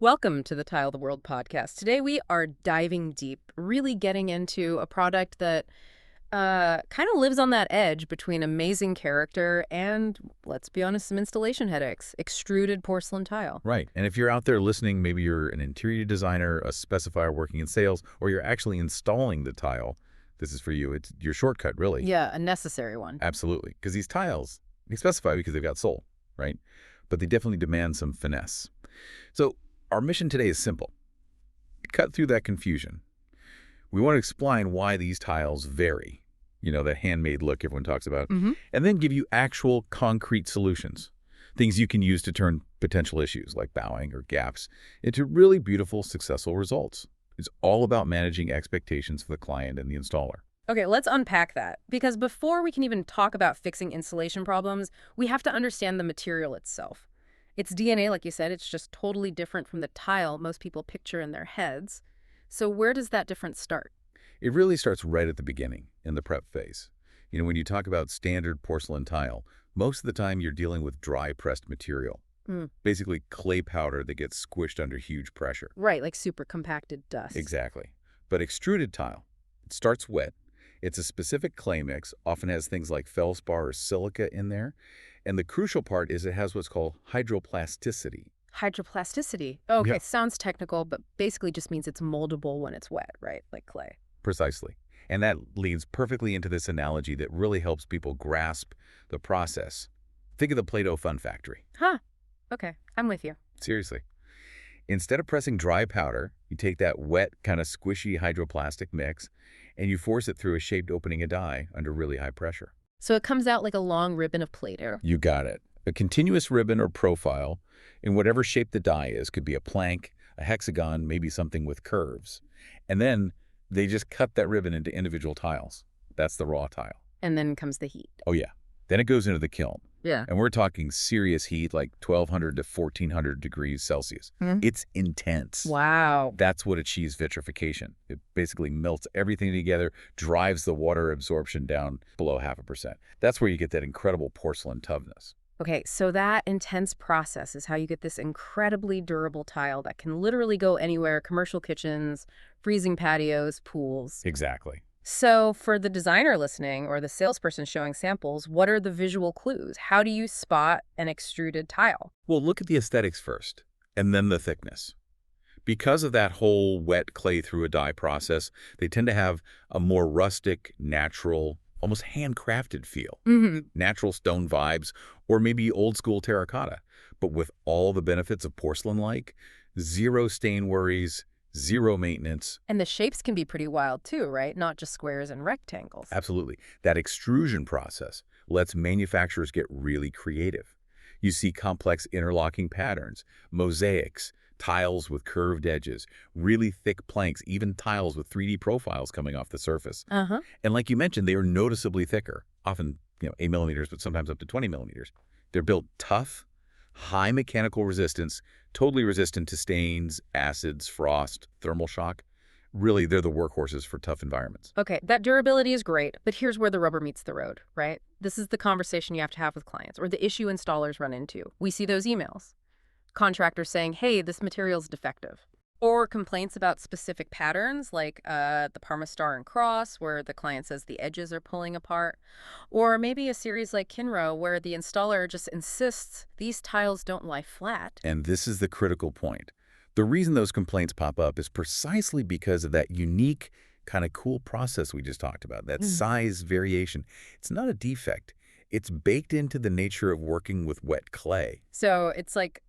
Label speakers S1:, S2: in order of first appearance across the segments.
S1: Welcome to the Tile the World podcast. Today we are diving deep, really getting into a product that kind of lives on that edge between amazing character and, let's be honest, some installation headaches. Extruded porcelain tile.
S2: Right. And if you're out there listening, maybe you're an interior designer, a specifier working in sales, or you're actually installing the tile, this is for you. It's your shortcut, really.
S1: Yeah, a necessary one.
S2: Absolutely. Because these tiles, they specify because they've got soul, right? But they definitely demand some finesse. So our mission today is simple. Cut through that confusion. We want to explain why these tiles vary, that handmade look everyone talks about, and then give you actual concrete solutions, things you can use to turn potential issues like bowing or gaps into really beautiful, successful results. It's all about managing expectations for the client and the installer.
S1: Okay, let's unpack that. Because before we can even talk about fixing installation problems, we have to understand the material itself. Its DNA, like you said, it's just totally different from the tile most people picture in their heads. So where does that difference start?
S2: It really starts right at the beginning, in the prep phase. When you talk about standard porcelain tile, most of the time you're dealing with dry pressed material. Basically clay powder that gets squished under huge pressure.
S1: Right, like super compacted dust.
S2: Exactly. But extruded tile, it starts wet. It's a specific clay mix, often has things like feldspar or silica in there. And the crucial part is it has what's called hydroplasticity.
S1: Hydroplasticity. Okay,
S2: Yeah.
S1: sounds technical, but basically just means it's moldable when it's wet, right? Like clay.
S2: Precisely. And that leads perfectly into this analogy that really helps people grasp the process. Think of the Play-Doh Fun Factory.
S1: Huh. Okay, I'm with you.
S2: Seriously. Instead of pressing dry powder, you take that wet, kind of squishy hydroplastic mix, and you force it through a shaped opening a die under really high pressure.
S1: So it comes out like a long ribbon of Play-Doh.
S2: You got it. A continuous ribbon or profile in whatever shape the die is. Could be a plank, a hexagon, maybe something with curves. And then they just cut that ribbon into individual tiles. That's the raw tile.
S1: And then comes the heat.
S2: Oh, yeah. Then it goes into the kiln.
S1: Yeah.
S2: And we're talking serious heat, like 1,200 to 1,400 degrees Celsius. It's intense.
S1: Wow.
S2: That's what achieves vitrification. It basically melts everything together, drives the water absorption down below 0.5%. That's where you get that incredible porcelain toughness.
S1: Okay, so that intense process is how you get this incredibly durable tile that can literally go anywhere: commercial kitchens, freezing patios, pools.
S2: Exactly.
S1: So for the designer listening or the salesperson showing samples, what are the visual clues? How do you spot an extruded tile?
S2: Well, look at the aesthetics first, and then the thickness. Because of that whole wet clay through a die process, they tend to have a more rustic, natural, almost handcrafted feel. Natural stone vibes, or maybe old school terracotta, but with all the benefits of porcelain-like, zero stain worries, zero maintenance.
S1: And the shapes can be pretty wild too, right? Not just squares and rectangles.
S2: Absolutely. That extrusion process lets manufacturers get really creative. You see complex interlocking patterns, mosaics, tiles with curved edges, really thick planks, even tiles with 3D profiles coming off the surface. And like you mentioned, they are noticeably thicker, often 8 millimeters, but sometimes up to 20 millimeters. They're built tough, high mechanical resistance, totally resistant to stains, acids, frost, thermal shock. Really, they're the workhorses for tough environments.
S1: Okay, that durability is great, but here's where the rubber meets the road, right? This is the conversation you have to have with clients, or the issue installers run into. We see those emails. Contractors saying, hey, this material's defective. Or complaints about specific patterns, like the Parma star and cross, where the client says the edges are pulling apart. Or maybe a series like Kinro, where the installer just insists these tiles don't lie flat.
S2: And this is the critical point. The reason those complaints pop up is precisely because of that unique, kind of cool process we just talked about, that size variation. It's not a defect. It's baked into the nature of working with wet clay.
S1: So it's like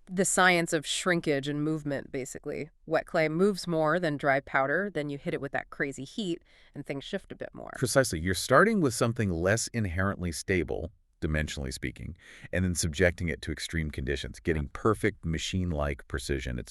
S1: the science of shrinkage and movement, basically. Wet clay moves more than dry powder, then you hit it with that crazy heat, and things shift a bit more.
S2: Precisely. You're starting with something less inherently stable, dimensionally speaking, and then subjecting it to extreme conditions, getting perfect machine-like precision.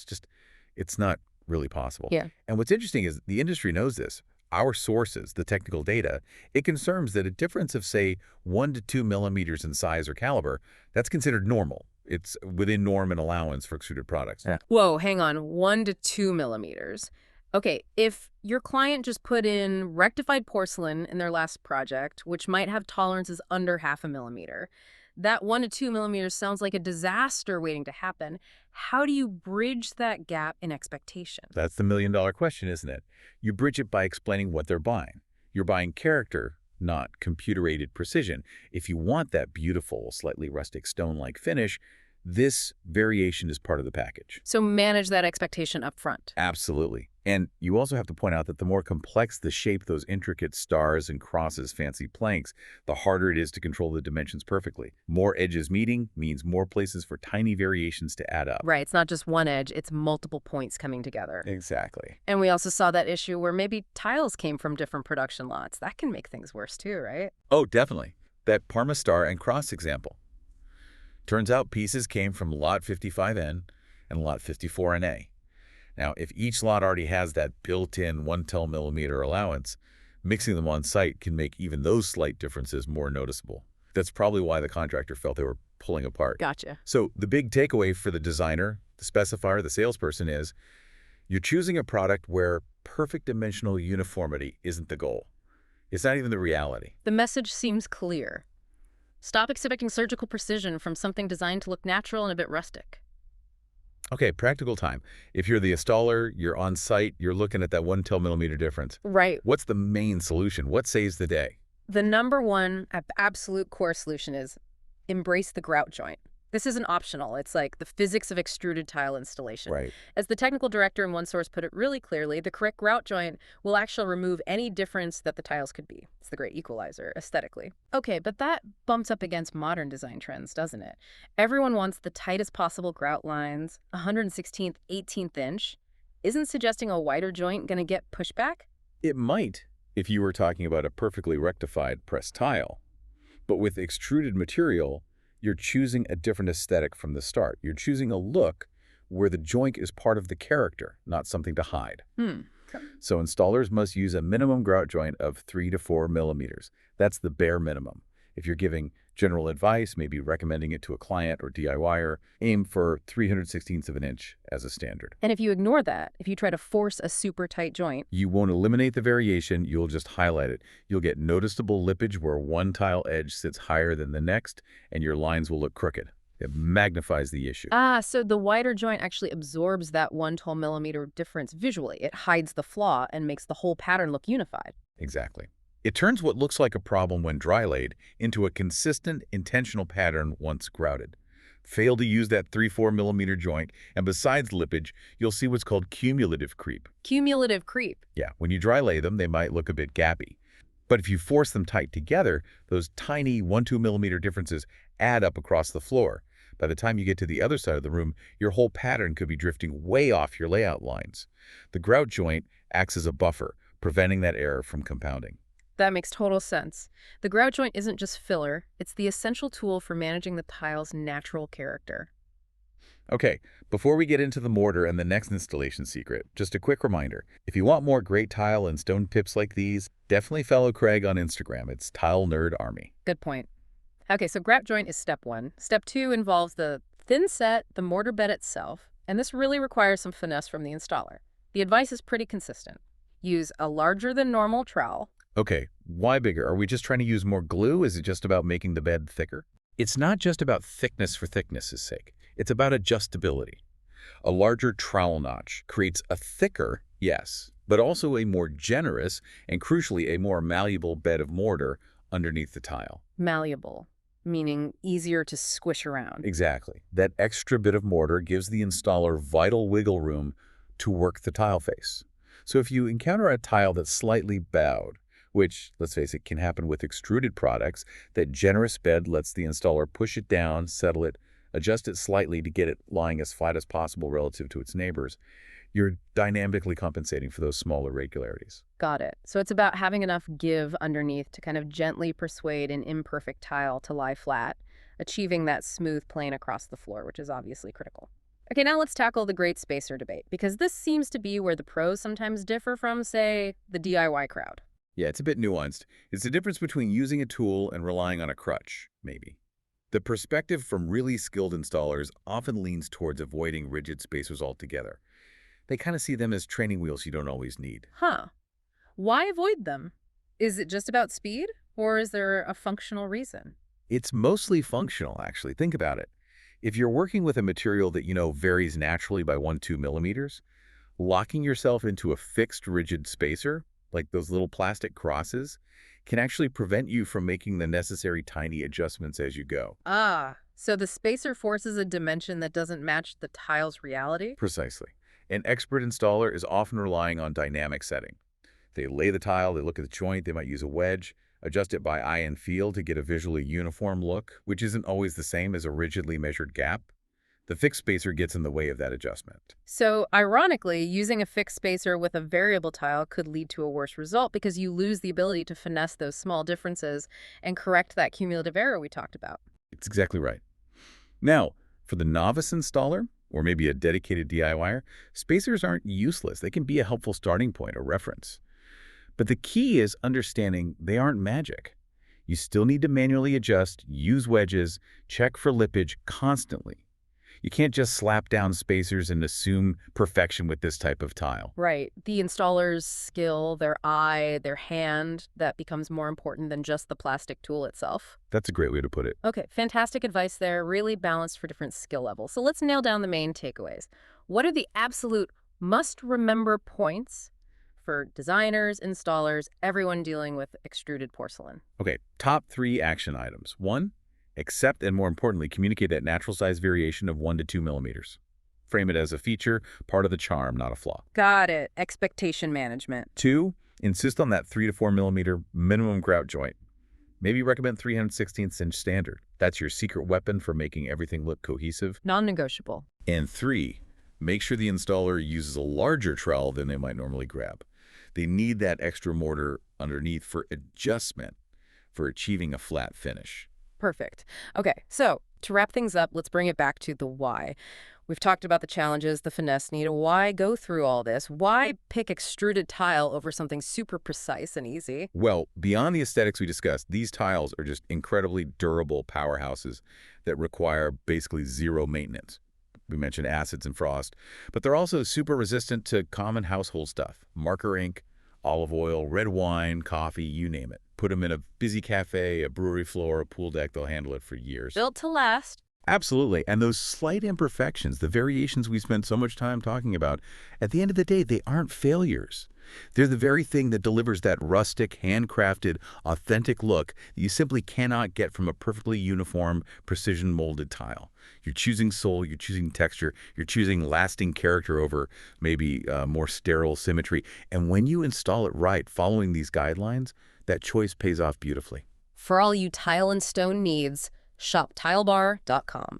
S2: It's not really possible.
S1: Yeah.
S2: And what's interesting is the industry knows this. Our sources, the technical data, it confirms that a difference of, say, 1 to 2 millimeters in size or caliber, that's considered normal. It's within norm and allowance for extruded products.
S1: Yeah. Whoa, hang on, 1 to 2 millimeters. Okay, if your client just put in rectified porcelain in their last project, which might have tolerances under 0.5 millimeter, That 1 to 2 millimeters sounds like a disaster waiting to happen. How do you bridge that gap in expectation?
S2: That's the million-dollar question, isn't it? You bridge it by explaining what they're buying. You're buying character, not computer-aided precision. If you want that beautiful, slightly rustic stone-like finish, this variation is part of the package.
S1: So manage that expectation up front.
S2: Absolutely. And you also have to point out that the more complex the shape, those intricate stars and crosses, fancy planks, the harder it is to control the dimensions perfectly. More edges meeting means more places for tiny variations to add up.
S1: Right, it's not just one edge, it's multiple points coming together.
S2: Exactly.
S1: And we also saw that issue where maybe tiles came from different production lots. That can make things worse too, right?
S2: Oh, definitely. That Parma star and cross example. Turns out pieces came from lot 55N and lot 54NA. Now, if each lot already has that built-in 110mm allowance, mixing them on site can make even those slight differences more noticeable. That's probably why the contractor felt they were pulling apart.
S1: Gotcha.
S2: So the big takeaway for the designer, the specifier, the salesperson is you're choosing a product where perfect dimensional uniformity isn't the goal. It's not even the reality.
S1: The message seems clear. Stop expecting surgical precision from something designed to look natural and a bit rustic.
S2: Okay, practical time. If you're the installer, you're on site, you're looking at that 110mm difference.
S1: Right.
S2: What's the main solution? What saves the day?
S1: The number one absolute core solution is embrace the grout joint. This isn't optional. It's like the physics of extruded tile installation.
S2: Right.
S1: As the technical director in one source put it really clearly, the correct grout joint will actually remove any difference that the tiles could be. It's the great equalizer, aesthetically. Okay, but that bumps up against modern design trends, doesn't it? Everyone wants the tightest possible grout lines, 116th, 18th inch. Isn't suggesting a wider joint going to get pushback?
S2: It might if you were talking about a perfectly rectified pressed tile. But with extruded material, you're choosing a different aesthetic from the start. You're choosing a look where the joint is part of the character, not something to hide. So installers must use a minimum grout joint of 3 to 4 millimeters. That's the bare minimum. If you're giving general advice, maybe recommending it to a client or DIYer, aim for 3/16 of an inch as a standard.
S1: And if you ignore that, if you try to force a super tight joint,
S2: You won't eliminate the variation, you'll just highlight it. You'll get noticeable lippage where one tile edge sits higher than the next, and your lines will look crooked. It magnifies the issue.
S1: so the wider joint actually absorbs that 1 to 1 millimeter difference visually. It hides the flaw and makes the whole pattern look unified.
S2: Exactly. It turns what looks like a problem when dry laid into a consistent, intentional pattern once grouted. Fail to use that 3-4 millimeter joint, and besides lippage, you'll see what's called cumulative creep.
S1: Cumulative creep.
S2: Yeah, when you dry lay them, they might look a bit gappy. But if you force them tight together, those tiny 1-2 millimeter differences add up across the floor. By the time you get to the other side of the room, your whole pattern could be drifting way off your layout lines. The grout joint acts as a buffer, preventing that error from compounding.
S1: That makes total sense. The grout joint isn't just filler, it's the essential tool for managing the tile's natural character.
S2: Okay, before we get into the mortar and the next installation secret, just a quick reminder. If you want more great tile and stone tips like these, definitely follow Craig on Instagram. It's Tile Nerd Army.
S1: Good point. Okay, so grout joint is step one. Step two involves the thin set, the mortar bed itself, and this really requires some finesse from the installer. The advice is pretty consistent. Use a larger than normal trowel.
S2: Okay, why bigger? Are we just trying to use more glue? Is it just about making the bed thicker? It's not just about thickness for thickness' sake. It's about adjustability. A larger trowel notch creates a thicker, yes, but also a more generous and crucially a more malleable bed of mortar underneath the tile.
S1: Malleable, meaning easier to squish around.
S2: Exactly. That extra bit of mortar gives the installer vital wiggle room to work the tile face. So if you encounter a tile that's slightly bowed, which, let's face it, can happen with extruded products, that generous bed lets the installer push it down, settle it, adjust it slightly to get it lying as flat as possible relative to its neighbors. You're dynamically compensating for those small irregularities.
S1: Got it. So it's about having enough give underneath to kind of gently persuade an imperfect tile to lie flat, achieving that smooth plane across the floor, which is obviously critical. Okay, now let's tackle the great spacer debate, because this seems to be where the pros sometimes differ from, say, the DIY crowd.
S2: Yeah, it's a bit nuanced. It's the difference between using a tool and relying on a crutch, maybe. The perspective from really skilled installers often leans towards avoiding rigid spacers altogether. They kind of see them as training wheels you don't always need.
S1: Huh. Why avoid them? Is it just about speed, or is there a functional reason?
S2: It's mostly functional, actually. Think about it. If you're working with a material that, varies naturally by 1–2 millimeters, locking yourself into a fixed rigid spacer, like those little plastic crosses, can actually prevent you from making the necessary tiny adjustments as you go.
S1: Ah, so the spacer forces a dimension that doesn't match the tile's reality?
S2: Precisely. An expert installer is often relying on dynamic setting. They lay the tile, they look at the joint, they might use a wedge, adjust it by eye and feel to get a visually uniform look, which isn't always the same as a rigidly measured gap. The fixed spacer gets in the way of that adjustment.
S1: So, ironically, using a fixed spacer with a variable tile could lead to a worse result because you lose the ability to finesse those small differences and correct that cumulative error we talked about.
S2: It's exactly right. Now, for the novice installer, or maybe a dedicated DIYer, spacers aren't useless. They can be a helpful starting point or reference. But the key is understanding they aren't magic. You still need to manually adjust, use wedges, check for lippage constantly. You can't just slap down spacers and assume perfection with this type of tile.
S1: Right. The installer's skill, their eye, their hand, that becomes more important than just the plastic tool itself.
S2: That's a great way to put it.
S1: Okay, fantastic advice there, really balanced for different skill levels. So let's nail down the main takeaways. What are the absolute must-remember points for designers, installers, everyone dealing with extruded porcelain?
S2: Okay, top 3 action items. 1, accept and more importantly, communicate that natural size variation of 1–2 millimeters. Frame it as a feature, part of the charm, not a flaw.
S1: Got it. Expectation management.
S2: 2, insist on that 3–4 millimeter minimum grout joint. Maybe recommend 3/16" standard. That's your secret weapon for making everything look cohesive.
S1: Non-negotiable.
S2: And 3, make sure the installer uses a larger trowel than they might normally grab. They need that extra mortar underneath for adjustment, for achieving a flat finish.
S1: Perfect. Okay, so to wrap things up, let's bring it back to the why. We've talked about the challenges, the finesse need. Why go through all this? Why pick extruded tile over something super precise and easy?
S2: Well, beyond the aesthetics we discussed, these tiles are just incredibly durable powerhouses that require basically zero maintenance. We mentioned acids and frost, but they're also super resistant to common household stuff. Marker ink, olive oil, red wine, coffee, you name it. Put them in a busy cafe, a brewery floor, a pool deck, they'll handle it for years.
S1: Built to last.
S2: Absolutely. And those slight imperfections, the variations we spend so much time talking about, at the end of the day, they aren't failures. They're the very thing that delivers that rustic, handcrafted, authentic look that you simply cannot get from a perfectly uniform, precision-molded tile. You're choosing soul, you're choosing texture, you're choosing lasting character over maybe more sterile symmetry. And when you install it right, following these guidelines, that choice pays off beautifully.
S1: For all you tile and stone needs, shop tilebar.com.